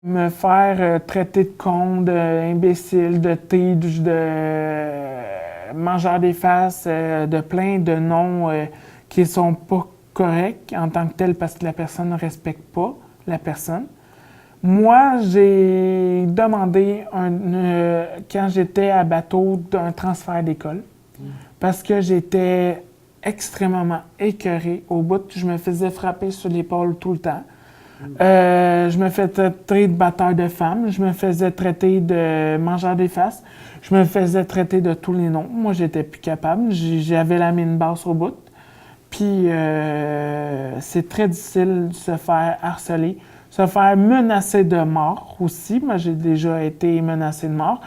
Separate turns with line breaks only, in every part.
Me faire traiter de con, d'imbécile, de tige, de mangeur des faces, de plein de noms qui sont pas corrects en tant que tels parce que la personne ne respecte pas la personne. Moi, j'ai demandé, quand j'étais à bateau, un transfert d'école parce que j'étais extrêmement écœurée au bout. Je me faisais frapper sur l'épaule tout le temps. Je me faisais traiter de batteur de femmes, je me faisais traiter de mangeur des faces, je me faisais traiter de tous les noms. Moi, j'étais plus capable, j'avais la mine basse au bout. Puis, c'est très difficile de se faire harceler, se faire menacer de mort aussi. Moi, j'ai déjà été menacé de mort.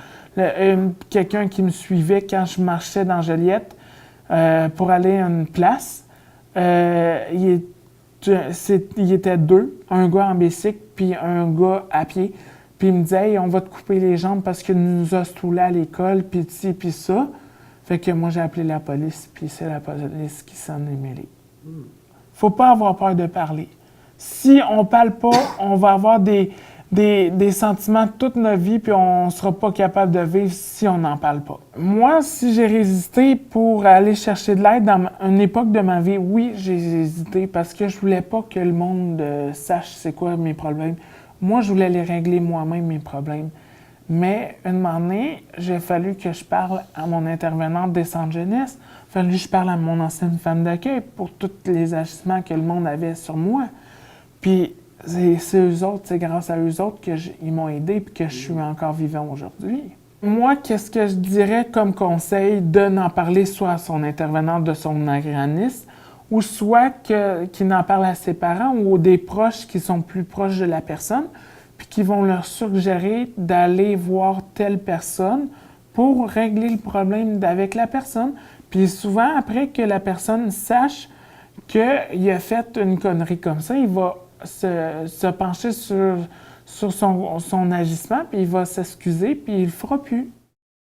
Quelqu'un qui me suivait quand je marchais dans Joliette pour aller à une place, il était deux, un gars en bicycle puis un gars à pied. Puis il me disait hey, on va te couper les jambes parce qu'il nous a stoulés à l'école, puis ci, puis ça. Fait que moi, j'ai appelé la police, puis c'est la police qui s'en est mêlée. Faut pas avoir peur de parler. Si on parle pas, on va avoir des sentiments toute notre vie, puis on sera pas capable de vivre si on n'en parle pas. Moi, si j'ai résisté pour aller chercher de l'aide dans une époque de ma vie, oui, j'ai hésité parce que je voulais pas que le monde sache c'est quoi mes problèmes. Moi, je voulais les régler moi-même, mes problèmes. Mais, une moment donné, j'ai fallu que je parle à mon intervenante des centres jeunesse. Il a fallu que je parle à mon ancienne femme d'accueil pour tous les agissements que le monde avait sur moi. Puis, c'est eux autres, c'est grâce à eux autres qu'ils m'ont aidé et que je suis encore vivant aujourd'hui. Moi, qu'est-ce que je dirais comme conseil de n'en parler soit à son intervenant de son organisme ou soit qu'il n'en parle à ses parents ou des proches qui sont plus proches de la personne puis qui vont leur suggérer d'aller voir telle personne pour régler le problème avec la personne. Puis souvent, après que la personne sache qu'il a fait une connerie comme ça, il va se pencher sur son agissement, puis il va s'excuser, puis il le fera plus.